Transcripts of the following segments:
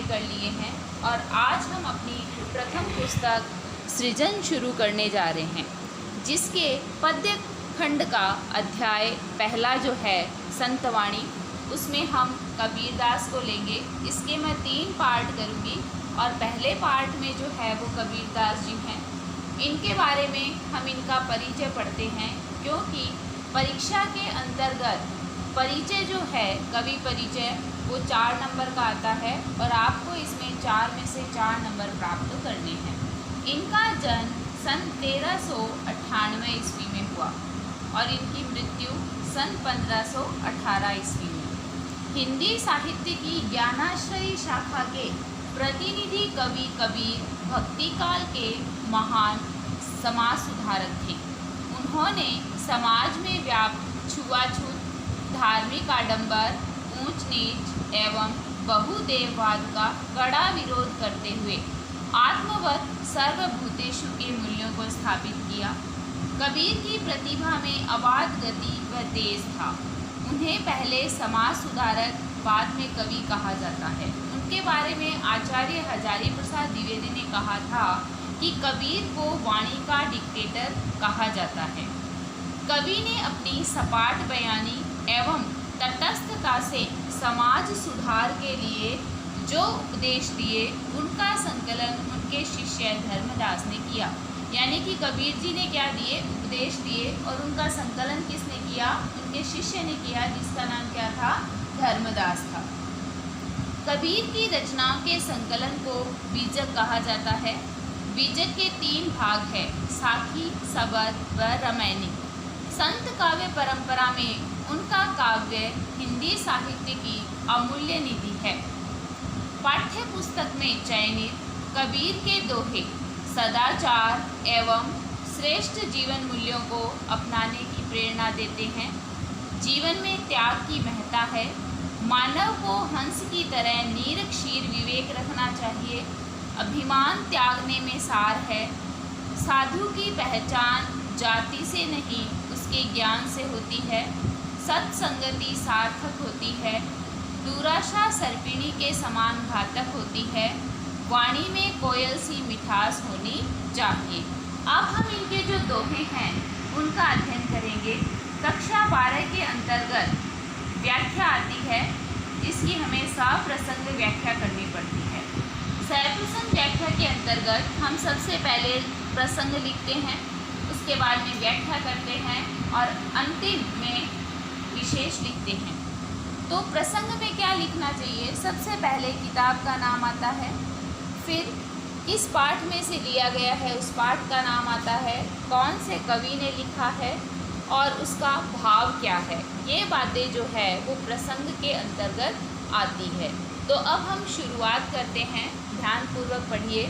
कर लिए हैं और आज हम अपनी प्रथम पुस्तक सृजन शुरू करने जा रहे हैं, जिसके पद्य खंड का अध्याय पहला जो है संतवाणी, उसमें हम कबीरदास को लेंगे। इसके मैं 3 पार्ट करूँगी और पहले पार्ट में जो है वो कबीरदास जी हैं। इनके बारे में हम इनका परिचय पढ़ते हैं, क्योंकि परीक्षा के अंतर्गत परिचय जो है कवि परिचय वो 4 नंबर का आता है और आपको इसमें 4 में से 4 नंबर प्राप्त करने हैं। इनका जन्म सन 1398 ईस्वी में हुआ और इनकी मृत्यु सन 1518 ईस्वी में। हिंदी साहित्य की ज्ञानाश्रयी शाखा के प्रतिनिधि कवि कबीर भक्तिकाल के महान समाज सुधारक थे। उन्होंने समाज में व्याप्त छुआछूत, धार्मिक आडंबर, ऊंच नीच एवं बहुदेववाद का कड़ा विरोध करते हुए आत्मवत सर्वभूतेषु के मूल्यों को स्थापित किया। कबीर की प्रतिभा में अबाध गति व तेज था। उन्हें पहले समाज सुधारक, बाद में कवि कहा जाता है। उनके बारे में आचार्य हजारी प्रसाद द्विवेदी ने कहा था कि कबीर को वाणी का डिक्टेटर कहा जाता है। कवि ने अपनी सपाट बयानी एवं तटस्थता से समाज सुधार के लिए जो उपदेश दिए, उनका संकलन उनके शिष्य धर्मदास ने किया। यानी कि कबीर जी ने क्या दिए? उपदेश दिए और उनका संकलन किसने किया? उनके शिष्य ने किया, जिसका नाम क्या था? धर्मदास था। कबीर की रचनाओं के संकलन को बीजक कहा जाता है। बीजक के 3 भाग है, साखी, सबद व रामायणी। संत काव्य परंपरा में उनका काव्य हिंदी साहित्य की अमूल्य निधि है। पाठ्य पुस्तक में चयनित कबीर के दोहे सदाचार एवं श्रेष्ठ जीवन मूल्यों को अपनाने की प्रेरणा देते हैं। जीवन में त्याग की महत्ता है। मानव को हंस की तरह नीर क्षीर विवेक रखना चाहिए। अभिमान त्यागने में सार है। साधु की पहचान जाति से नहीं, उसके ज्ञान से होती है। सत्संगति सार्थक होती है। दुराशा सर्पिणी के समान घातक होती है। वाणी में कोयल सी मिठास होनी चाहिए। अब हम इनके जो दोहे हैं उनका अध्ययन करेंगे। कक्षा 12 के अंतर्गत व्याख्या आती है, जिसकी हमें सप्रसंग व्याख्या करनी पड़ती है। सप्रसंग व्याख्या के अंतर्गत हम सबसे पहले प्रसंग लिखते हैं, उसके बाद में व्याख्या करते हैं और अंतिम में विशेष लिखते हैं। तो प्रसंग में क्या लिखना चाहिए? सबसे पहले किताब का नाम आता है, फिर किस पाठ में से लिया गया है उस पाठ का नाम आता है, कौन से कवि ने लिखा है और उसका भाव क्या है। ये बातें जो है वो प्रसंग के अंतर्गत आती है। तो अब हम शुरुआत करते हैं, ध्यानपूर्वक पढ़िए।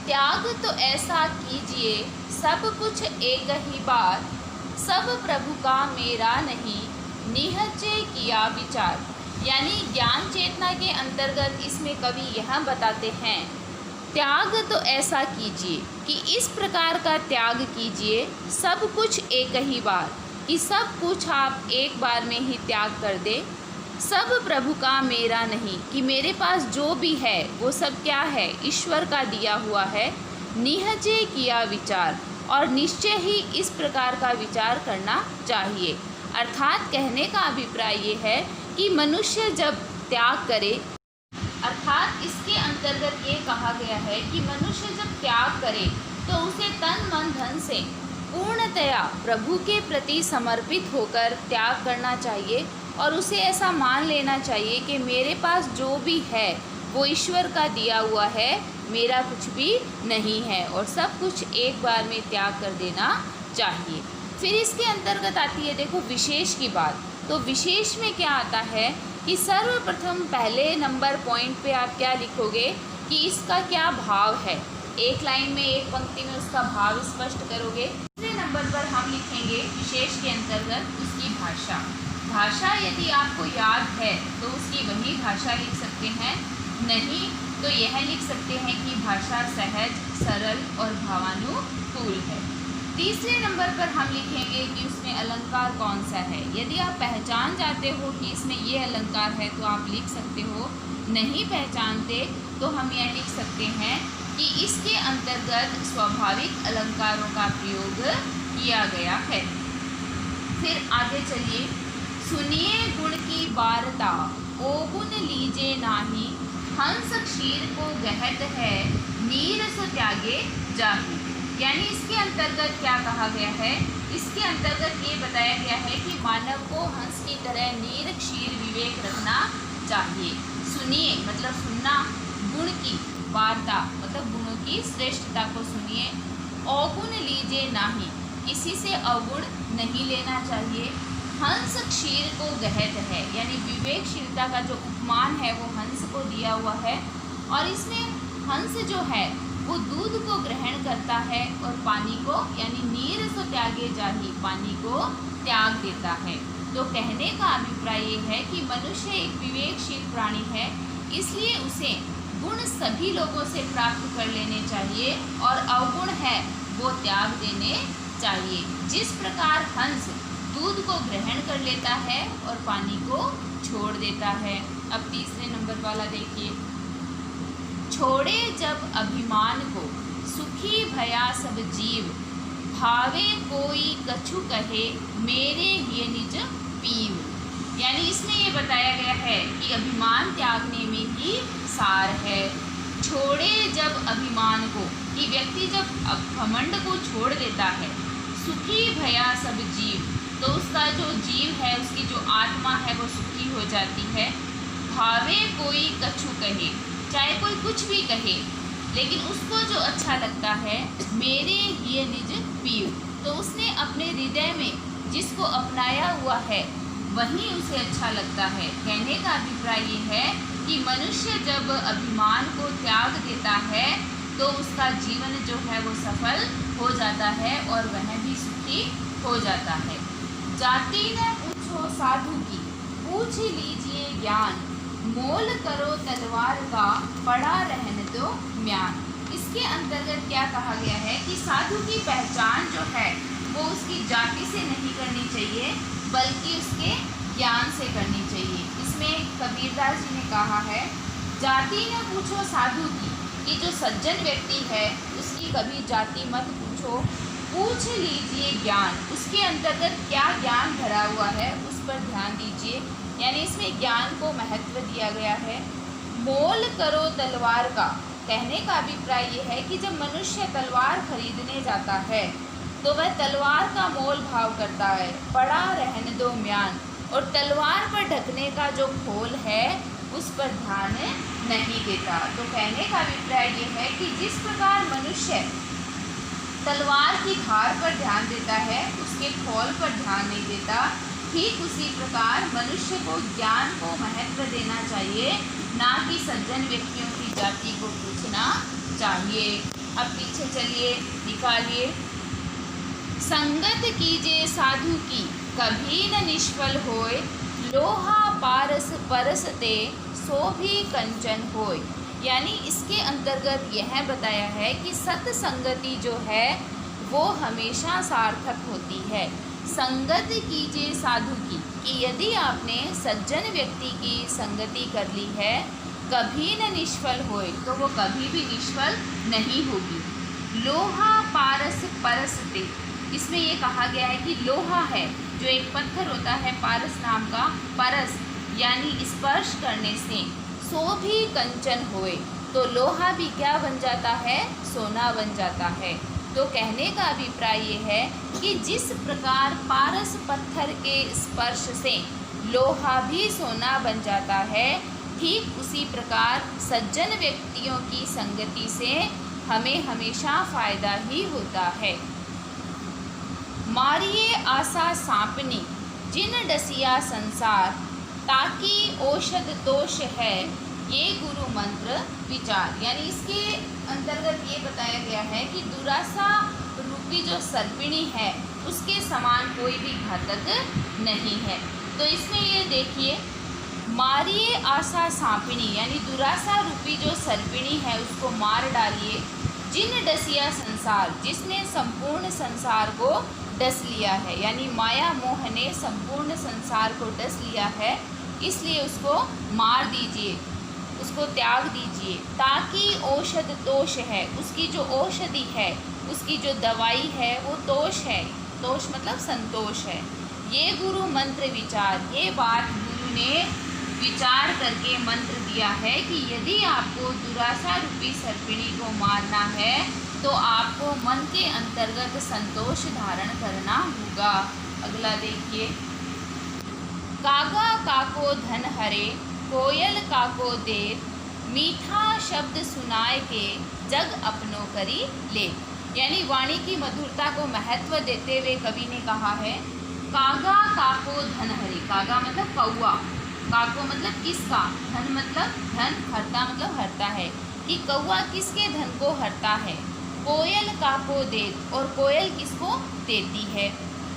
त्याग तो ऐसा कीजिए सब कुछ एक ही बार, सब प्रभु का मेरा नहीं निहचे किया विचार। यानी ज्ञान चेतना के अंतर्गत इसमें कवि यह बताते हैं, त्याग तो ऐसा कीजिए कि इस प्रकार का त्याग कीजिए, सब कुछ एक ही बार, कि सब कुछ आप एक बार में ही त्याग कर दे। सब प्रभु का मेरा नहीं, कि मेरे पास जो भी है वो सब क्या है? ईश्वर का दिया हुआ है। निहचे किया विचार, और निश्चय ही इस प्रकार का विचार करना चाहिए। अर्थात कहने का अभिप्राय ये है कि मनुष्य जब त्याग करे, अर्थात इसके अंतर्गत ये कहा गया है कि मनुष्य जब त्याग करे तो उसे तन मन धन से पूर्णतया प्रभु के प्रति समर्पित होकर त्याग करना चाहिए और उसे ऐसा मान लेना चाहिए कि मेरे पास जो भी है वो ईश्वर का दिया हुआ है, मेरा कुछ भी नहीं है, और सब कुछ एक बार में त्याग कर देना चाहिए। फिर इसके अंतर्गत आती है, देखो, विशेष की बात। तो विशेष में क्या आता है कि सर्वप्रथम पहले नंबर पॉइंट पे आप क्या लिखोगे कि इसका क्या भाव है। एक लाइन में, एक पंक्ति में उसका भाव स्पष्ट करोगे। दूसरे नंबर पर हम लिखेंगे विशेष के अंतर्गत उसकी भाषा। भाषा यदि आपको याद है तो उसकी वही भाषा लिख सकते हैं, नहीं तो यह लिख सकते हैं कि भाषा सहज, सरल और भावानुकूल है। तीसरे नंबर पर हम लिखेंगे कि उसमें अलंकार कौन सा है। यदि आप पहचान जाते हो कि इसमें ये अलंकार है तो आप लिख सकते हो, नहीं पहचानते तो हम यह लिख सकते हैं कि इसके अंतर्गत स्वाभाविक अलंकारों का प्रयोग किया गया है। फिर आगे चलिए, सुनिए गुण की वार्ता, ओगुन लीजे नाही, हंस क्षीर को गहत है, नीर सो त्यागे जाहु। यानी इसके अंतर्गत क्या कहा गया है? इसके अंतर्गत ये बताया गया है कि मानव को हंस की तरह नीर क्षीर विवेक रखना चाहिए। सुनिए मतलब सुनना, गुण की वार्ता मतलब गुणों की श्रेष्ठता को सुनिए, अवगुण लीजिए नाही, किसी से अवगुण नहीं लेना चाहिए, हंस क्षीर को गहत है, यानी विवेकशीलता का जो उपमान है वो हंस को दिया हुआ है। और इसमें हंस जो है वो दूध को ग्रहण करता है और पानी को यानी नीर सो त्यागे जाही, पानी को त्याग देता है। तो कहने का अभिप्राय ये है कि मनुष्य एक विवेकशील प्राणी है, इसलिए उसे गुण सभी लोगों से प्राप्त कर लेने चाहिए और अवगुण है वो त्याग देने चाहिए। जिस प्रकार हंस दूध को ग्रहण कर लेता है और पानी को छोड़ देता है। अब तीसरे नंबर वाला देखिए, छोड़े जब अभिमान को, सुखी भया सब जीव, भावे कोई कछु कहे, मेरे ये निज पीव। यानी इसमें ये बताया गया है कि अभिमान त्यागने में ही सार है। छोड़े जब अभिमान को, कि व्यक्ति जब घमंड को छोड़ देता है, सुखी भया सब जीव, तो उसका जो जीव है, उसकी जो आत्मा है वो सुखी हो जाती है। भावे कोई कछु कहे, चाहे कोई कुछ भी कहे लेकिन उसको जो अच्छा लगता है, मेरे ये निज पीव, तो उसने अपने हृदय में जिसको अपनाया हुआ है वही उसे अच्छा लगता है। कहने का अभिप्राय ये है कि मनुष्य जब अभिमान को त्याग देता है तो उसका जीवन जो है वो सफल हो जाता है और वह भी सुखी हो जाता है। जाति न पूछो साधु की, पूछ लीजिए ज्ञान, मोल करो तलवार का, पड़ा रहने दो म्यान। इसके अंतर्गत क्या कहा गया है कि साधु की पहचान जो है वो उसकी जाति से नहीं करनी चाहिए बल्कि उसके ज्ञान से करनी चाहिए। इसमें कबीरदास जी ने कहा है, जाति न पूछो साधु की, कि जो सज्जन व्यक्ति है उसकी कभी जाति मत पूछो, पूछ लीजिए ज्ञान, उसके अंतर्गत क्या ज्ञान भरा हुआ है उस पर ध्यान दीजिए। यानी इसमें ज्ञान को महत्व दिया गया है। मोल करो तलवार का, कहने का अभिप्राय ये है कि जब मनुष्य तलवार खरीदने जाता है तो वह तलवार का मोल भाव करता है, पड़ा रहने दो म्यान, और तलवार पर ढकने का जो खोल है उस पर ध्यान नहीं देता। तो कहने का अभिप्राय ये है कि जिस प्रकार मनुष्य तलवार की धार पर ध्यान देता है, उसके खोल पर ध्यान नहीं देता, ठीक उसी प्रकार मनुष्य को ज्ञान को महत्व देना चाहिए, ना कि सज्जन व्यक्तियों की जाति को पूछना चाहिए। अब पीछे चलिए, निकालिए, संगत कीजिए साधु की, कभी न निष्फल होय, लोहा पारस परसते, सो भी कंचन होय। यानी इसके अंतर्गत यह बताया है कि सत्संगति जो है वो हमेशा सार्थक होती है। संगत कीजिए साधु की, कि यदि आपने सज्जन व्यक्ति की संगति कर ली है, कभी न निष्फल होए, तो वो कभी भी निष्फल नहीं होगी। लोहा पारस परसते, इसमें ये कहा गया है कि लोहा है जो एक पत्थर होता है पारस नाम का, परस यानी स्पर्श करने से, सो भी कंचन होए, तो लोहा भी क्या बन जाता है? सोना बन जाता है। तो कहने का अभिप्राय ये है कि जिस प्रकार पारस पत्थर के स्पर्श से लोहा भी सोना बन जाता है, ठीक उसी प्रकार सज्जन व्यक्तियों की संगति से हमें हमेशा फायदा ही होता है। मारिए आशा सांपनी, जिन डसिया संसार, ताकि औषध दोष है, ये गुरु मंत्र विचार। यानी इसके अंतर्गत ये बताया गया है कि दुरासा रूपी जो सर्पिणी है उसके समान कोई भी घातक नहीं है। तो इसमें ये देखिए, मारिए आशा सांपिणी, यानी दुरासा रूपी जो सर्पिणी है उसको मार डालिए। जिन डसिया संसार, जिसने संपूर्ण संसार को डस लिया है, यानी माया मोह ने संपूर्ण संसार को डस लिया है, इसलिए उसको मार दीजिए, उसको त्याग दीजिए, ताकि औषध तोष है, उसकी जो औषधि है, उसकी जो दवाई है वो तोष है। तोष मतलब संतोष है। ये गुरु मंत्र विचार, ये बात गुरु ने विचार करके मंत्र दिया है कि यदि आपको दुराशा रूपी सर्पिणी को मारना है तो आपको मन के अंतर्गत संतोष धारण करना होगा। अगला देखिए, कागा काको धन हरे, कोयल काको देत, मीठा शब्द सुनाए के जग अपनों करी ले। यानी वाणी की मधुरता को महत्व देते हुए कवि ने कहा है, कागा काको धन हरे। कागा मतलब कौआ, काको मतलब किसका, धन मतलब धन, हरता मतलब हरता है, कि कौआ किसके धन को हरता है। कोयल काको देत, और कोयल किसको देती है।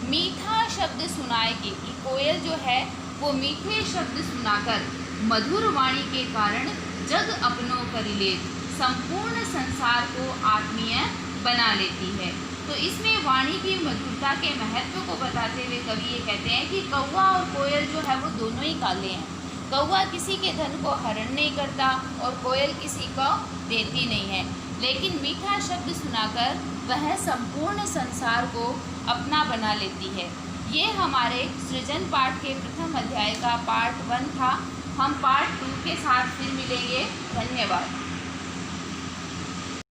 मीठा शब्द सुनाए के, कि कोयल जो है वो मीठे शब्द सुनाकर मधुर वाणी के कारण जग अपनों कर ले, संपूर्ण संसार को आत्मीय बना लेती है। तो इसमें वाणी की मधुरता के महत्व को बताते हुए कवि ये कहते हैं कि कौवा और कोयल जो है वो दोनों ही काले हैं। कौवा किसी के धन को हरण नहीं करता और कोयल किसी को देती नहीं है, लेकिन मीठा शब्द सुनाकर वह संपूर्ण संसार को अपना बना लेती है। ये हमारे सृजन पाठ के प्रथम अध्याय का पार्ट 1 था। हम पार्ट 2 के साथ फिर मिलेंगे। धन्यवाद।